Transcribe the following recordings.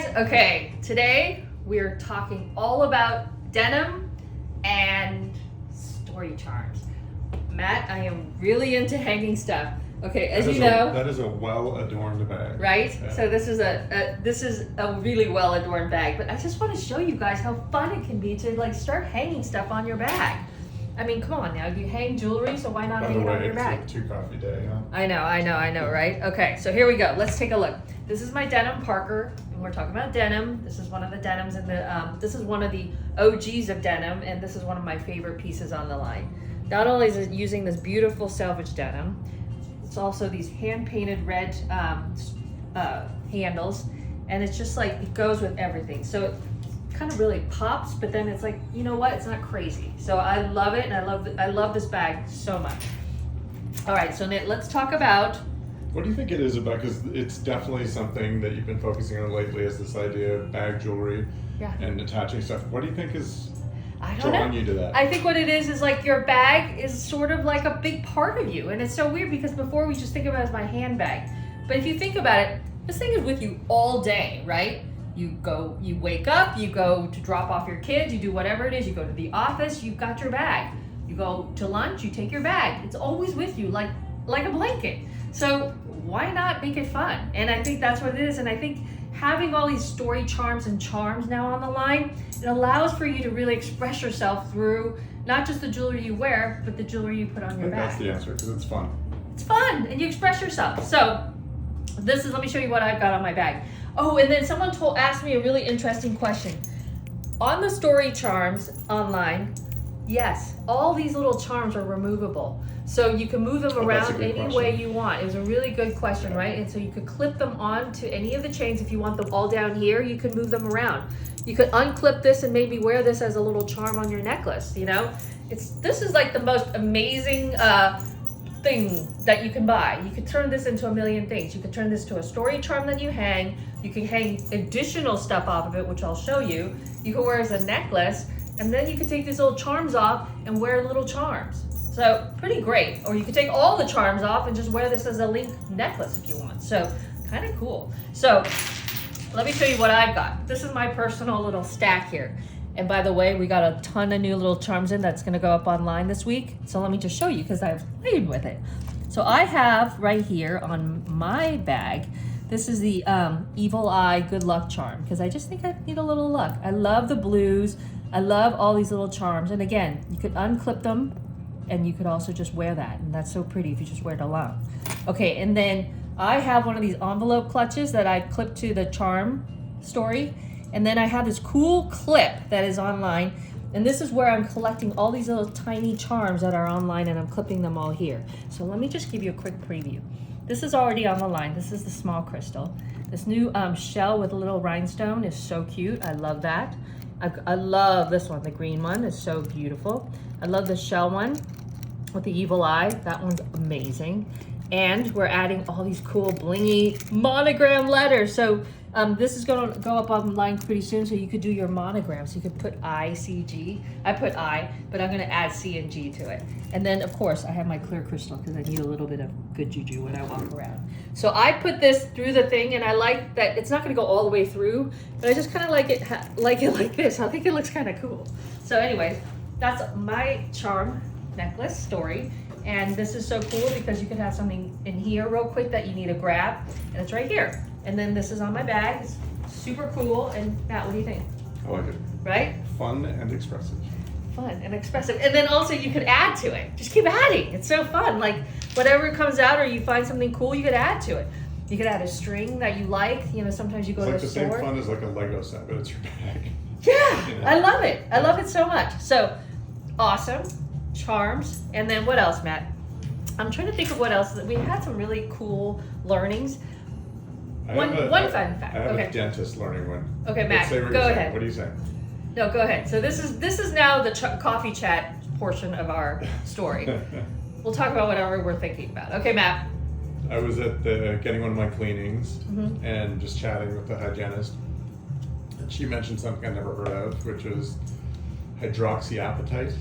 guys. Okay, today we're talking all about denim and story charms. Matt, I am really into hanging stuff. Okay, as you know, that is a well-adorned bag. right? Yeah. So this is a really well adorned bag, but I just want to show you guys how fun it can be to like start hanging stuff on your bag. I mean, come on now, you hang jewelry, so why not By hang the it on way, your it's bag? a 2 coffee day, huh? I know, right? Okay, so here we go. Let's take a look. This is my denim Parker, and we're talking about denim. This is one of the denims in the, this is one of the OGs of denim, and this is one of my favorite pieces on the line. Not only is it using this beautiful salvage denim, it's also these hand-painted red handles, and it's just like, it goes with everything. So it kind of really pops, but then it's like, you know what? It's not crazy. So I love it, and I love this bag so much. All right, so let's talk about. What do you think it is about? Because it's definitely something that you've been focusing on lately, is this idea of bag jewelry and attaching stuff. What do you think is drawing you to that? I think what it is like your bag is sort of like a big part of you. And it's so weird because before we just think about it as my handbag. But if you think about it, this thing is with you all day, right? You wake up, you go to drop off your kids, you do whatever it is, you go to the office, you've got your bag. You go to lunch, you take your bag. It's always with you like a blanket. So why not make it fun? And I think that's what it is. And I think having all these story charms and charms now on the line, it allows for you to really express yourself through not just the jewelry you wear, but the jewelry you put on your bag. That's the answer, because it's fun. It's fun, and you express yourself. So let me show you what I've got on my bag. Oh, and then someone asked me a really interesting question. On the story charms online, yes, all these little charms are removable. So you can move them around any way you want. It was a really good question, right? And so you could clip them on to any of the chains. If you want them all down here, you could move them around. You could unclip this and maybe wear this as a little charm on your necklace, you know? This is like the most amazing thing that you can buy. You could turn this into a million things. You could turn this to a story charm that you hang. You can hang additional stuff off of it, which I'll show you. You can wear it as a necklace, and then you could take these little charms off and wear little charms. So pretty great. Or you could take all the charms off and just wear this as a link necklace if you want. So kind of cool. So let me show you what I've got. This is my personal little stack here. And by the way, we got a ton of new little charms in that's gonna go up online this week. So let me just show you because I've played with it. So I have right here on my bag, this is the Evil Eye Good Luck charm because I just think I need a little luck. I love the blues. I love all these little charms. And again, you could unclip them and you could also just wear that. And that's so pretty if you just wear it alone. Okay, and then I have one of these envelope clutches that I clip to the charm story. And then I have this cool clip that is online. And this is where I'm collecting all these little tiny charms that are online and I'm clipping them all here. So let me just give you a quick preview. This is already on the line. This is the small crystal. This new shell with a little rhinestone is so cute. I love that. I love this one, the green one is so beautiful. I love the shell one with the evil eye. That one's amazing. And we're adding all these cool blingy monogram letters. So this is gonna go up online pretty soon, so you could do your monogram. So you could put I, C, G. I put I, but I'm gonna add C and G to it. And then of course I have my clear crystal because I need a little bit of good juju when I walk around. So I put this through the thing, and I like that it's not gonna go all the way through, but I just kind of like it like this. I think it looks kind of cool. So anyways, that's my charm necklace story. And this is so cool because you could have something in here real quick that you need to grab, and it's right here. And then this is on my bag. It's super cool. And Matt, what do you think? I like it. Right? Fun and expressive. Fun and expressive. And then also you could add to it. Just keep adding. It's so fun. Like whatever comes out or you find something cool, you could add to it. You could add a string that you like. You know, sometimes you go to a store. It's like the same fun as like a Lego set, but it's your bag. Yeah, You know? I love it. I love it so much. So awesome. Charms. And then what else, Matt? I'm trying to think of what else. We had some really cool learnings. One fun fact. I have Okay. a dentist learning one. Okay, Matt, Say what go you're saying. ahead. What are you saying? No, go ahead. So this is now the coffee chat portion of our story. We'll talk about whatever we're thinking about. Okay, Matt. I was at getting one of my cleanings Mm-hmm. and just chatting with the hygienist. And she mentioned something I never heard of, which is hydroxyapatite.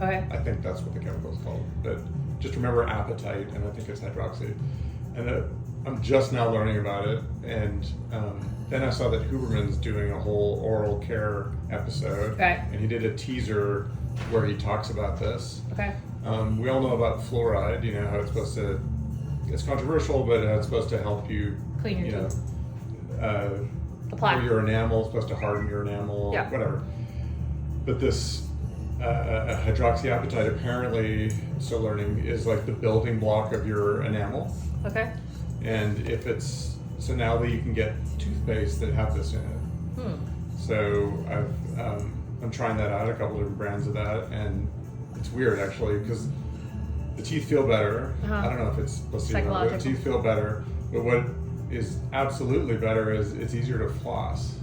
Okay. I think that's what the chemical is called. But just remember apatite, and I think it's hydroxy. And I'm just now learning about it, and then I saw that Huberman's doing a whole oral care episode. Okay. And he did a teaser where he talks about this. Okay. We all know about fluoride, you know, how it's supposed to, it's controversial, but how it's supposed to help you, Clean your teeth. The for plaque. your enamel, it's supposed to harden your enamel, Yeah. whatever. But this hydroxyapatite apparently, still learning, is like the building block of your enamel. Okay. And if it's, so now that you can get toothpaste that have this in it. So I'm trying that out, a couple different brands of that, and it's weird actually because the teeth feel better. I don't know if it's placebo, but the teeth feel better. But what is absolutely better is it's easier to floss.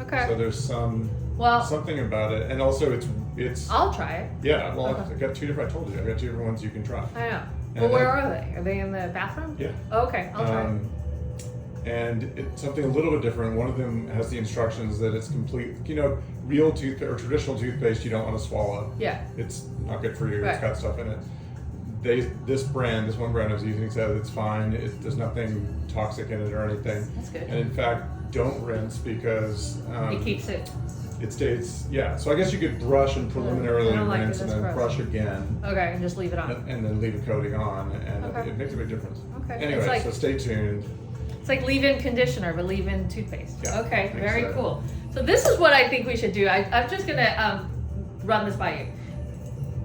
Okay. So there's something about it, and also it's. I'll try it. Yeah. Well, I've got two different. I told you, I've got two different ones you can try. I know. And Well, where are they? Are they in the bathroom? Yeah. Oh, okay, I'll try it. And it's something a little bit different. One of them has the instructions that it's complete, you know, real toothpaste or traditional toothpaste you don't want to swallow. Yeah. It's not good for you. Right. It's got stuff in it. This one brand I was using said it's fine. There's nothing toxic in it or anything. That's good. And in fact, don't rinse because It keeps it. it stays. Yeah. So I guess you could brush and preliminarily I don't like it. rinse and That's then gross. brush again. Okay, and just leave it on. And then leave a coating on, and Okay. it makes a big difference. Okay. Anyway, It's like- so stay tuned. It's like leave-in conditioner, but leave-in toothpaste. Yeah, Okay, I think very so. cool. So this is what I think we should do. I'm just gonna run this by you.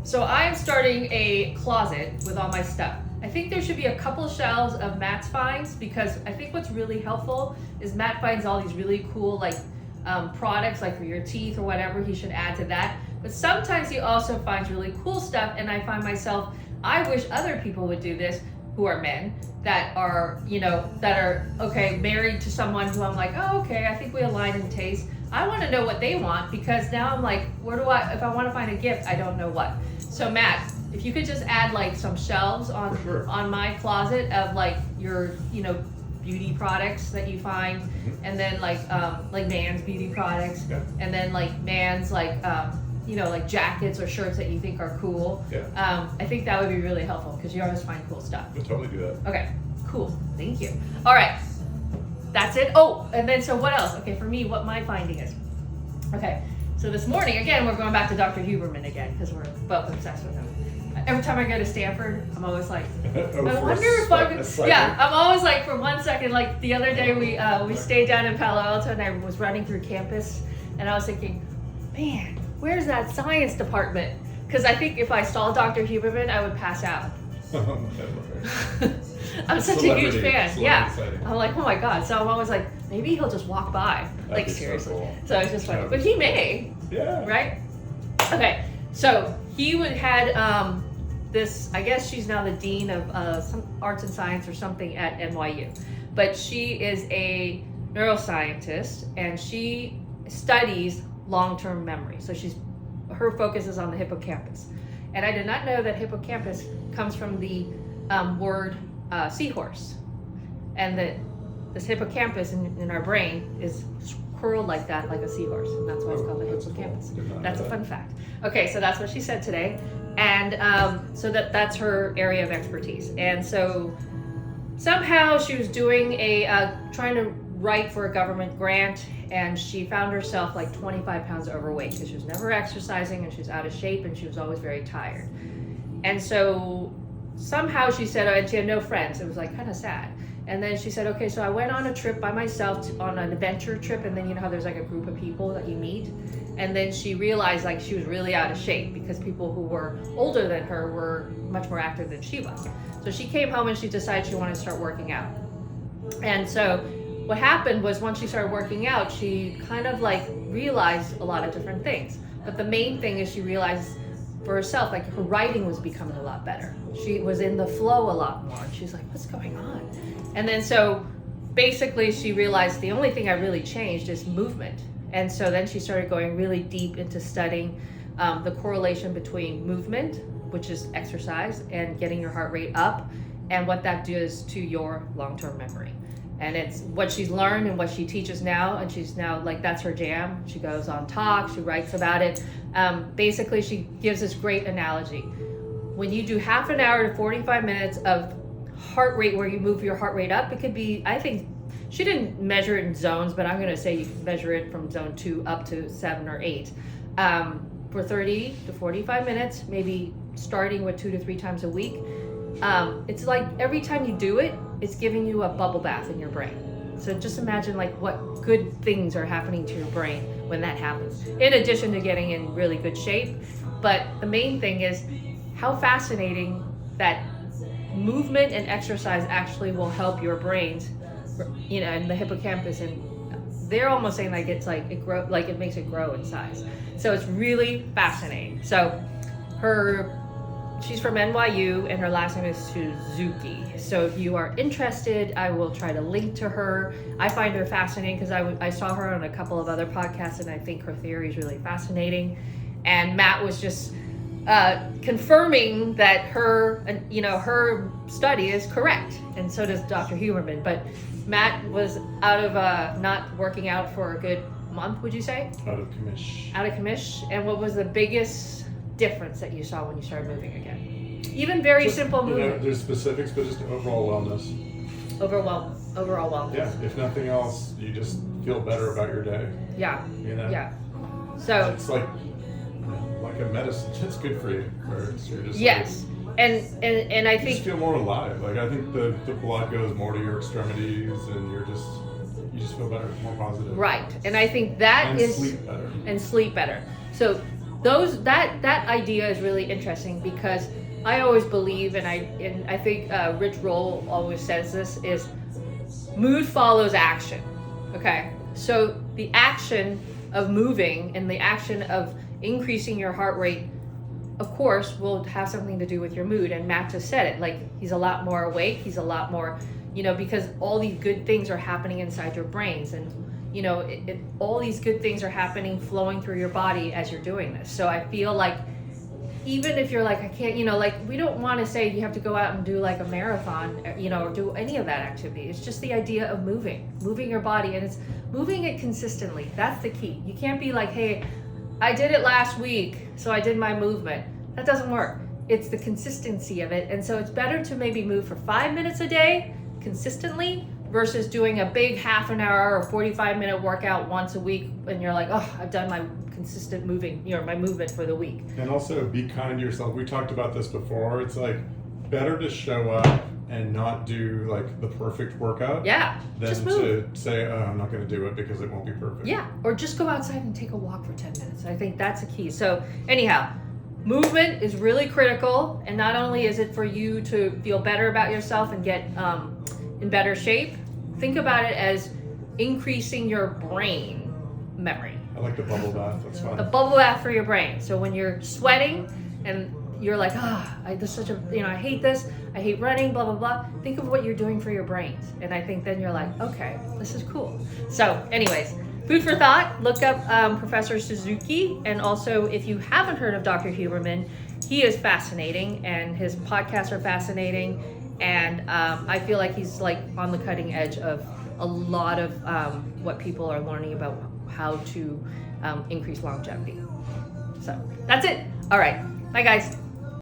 So I am starting a closet with all my stuff. I think there should be a couple shelves of Matt's finds because I think what's really helpful is Matt finds all these really cool like products like for your teeth or whatever. He should add to that. But sometimes he also finds really cool stuff, and I find myself, I wish other people would do this who are men that are, you know, that are okay married to someone who I'm like, oh, okay, I think we align in taste. I want to know what they want because now I'm like, where do I, if I want to find a gift, I don't know what. So Matt, if you could just add like some shelves on Sure. on my closet of like your, you know, beauty products that you find, and then like man's beauty products, Yeah. and then like man's like you know, like jackets or shirts that you think are cool. Yeah. I think that would be really helpful because you always find cool stuff. We'll totally do that. Okay, cool. Thank you. All right, that's it. Oh, and then so what else? Okay, for me, what my finding is. Okay, so this morning, again, we're going back to Dr. Huberman again because we're both obsessed with him. Every time I go to Stanford, I'm always like, I wonder if I'm always like for 1 second, like the other day we stayed down in Palo Alto and I was running through campus and I was thinking, man, where's that science department? Because I think if I saw Dr. Huberman, I would pass out. I'm such a huge fan. Yeah. I'm like, oh my God. So I'm always like, maybe he'll just walk by. Like seriously. So it's just funny. But he may. Yeah. Right? Okay. So he had this, I guess she's now the dean of some arts and science or something at NYU. But she is a neuroscientist and she studies long-term memory. So her focus is on the hippocampus. And I did not know that hippocampus comes from the word seahorse. And that this hippocampus in our brain is curled like that, like a seahorse. And that's why it's called the hippocampus. Cool. That's a fun fact. Okay, so that's what she said today. And so that's her area of expertise. And so somehow she was doing trying to write for a government grant, and she found herself like 25 pounds overweight because she was never exercising and she was out of shape and she was always very tired. And so somehow she said, and she had no friends. It was like kind of sad. And then she said, okay, so I went on a trip by myself on an adventure trip, and then you know how there's like a group of people that you meet. And then she realized like she was really out of shape because people who were older than her were much more active than she was. So she came home and she decided she wanted to start working out. And so what happened was once she started working out, she kind of like realized a lot of different things. But the main thing is she realized for herself, like her writing was becoming a lot better. She was in the flow a lot more. She's like, what's going on? And then so basically she realized the only thing I really changed is movement. And so then she started going really deep into studying the correlation between movement, which is exercise, and getting your heart rate up, and what that does to your long-term memory. And it's what she's learned and what she teaches now, and she's now like, that's her jam. She goes on talks, she writes about it. Basically, she gives this great analogy. When you do half an hour to 45 minutes of heart rate where you move your heart rate up, it could be, I think, she didn't measure it in zones, but I'm going to say you can measure it from zone 2 up to 7 or 8 for 30 to 45 minutes, maybe starting with 2 to 3 times a week. It's like every time you do it, it's giving you a bubble bath in your brain. So just imagine like what good things are happening to your brain when that happens, in addition to getting in really good shape. But the main thing is how fascinating that movement and exercise actually will help your brains, you know, and the hippocampus, and they're almost saying like it's like it makes it grow in size. So it's really fascinating. So she's from NYU and her last name is Suzuki. So if you are interested, I will try to link to her. I find her fascinating because I saw her on a couple of other podcasts, and I think her theory is really fascinating. And Matt was just confirming that her study is correct, and so does Dr. Huberman. But Matt was out of not working out for a good month, would you say? Out of commish. Out of commish. And what was the biggest difference that you saw when you started moving again? Even very simple movement. There's specifics, but just overall wellness. Overall wellness. Yeah, if nothing else, you just feel better about your day. Yeah. You know? Yeah. So it's like a medicine. It's good for you. You're just yes. And I you think just feel more alive. Like I think the blood goes more to your extremities, and you just feel better, more positive. Right. And I think that and is sleep better. And sleep better. So that idea is really interesting, because I always believe, and I think Rich Roll always says this, is mood follows action. Okay, so the action of moving and the action of increasing your heart rate, of course, will have something to do with your mood. And Matt just said it, like he's a lot more awake, he's a lot more, because all these good things are happening inside your brains, and all these good things are happening, flowing through your body as you're doing this. So I feel like even if you're like, I can't, like we don't want to say you have to go out and do like a marathon, or do any of that activity. It's just the idea of moving your body, and it's moving it consistently. That's the key. You can't be like, hey, I did it last week, so I did my movement. That doesn't work. It's the consistency of it. And so it's better to maybe move for 5 minutes a day consistently versus doing a big half an hour or 45-minute workout once a week, and you're like, oh, I've done my consistent moving, my movement for the week. And also be kind to yourself. We talked about this before. It's like better to show up and not do like the perfect workout. Yeah. Than just move. to say, oh, I'm not going to do it because it won't be perfect. Yeah. Or just go outside and take a walk for 10 minutes. I think that's a key. So anyhow, movement is really critical. And not only is it for you to feel better about yourself and get in better shape, think about it as increasing your brain memory. I like the bubble bath. That's fun. The bubble bath for your brain. So when you're sweating and you're like, I hate this, I hate running, blah, blah, blah. Think of what you're doing for your brains. And I think then you're like, okay, this is cool. So anyways, food for thought, look up Professor Suzuki. And also, if you haven't heard of Dr. Huberman, he is fascinating, and his podcasts are fascinating. And I feel like he's like on the cutting edge of a lot of what people are learning about how to increase longevity. So that's it. All right. Bye, guys.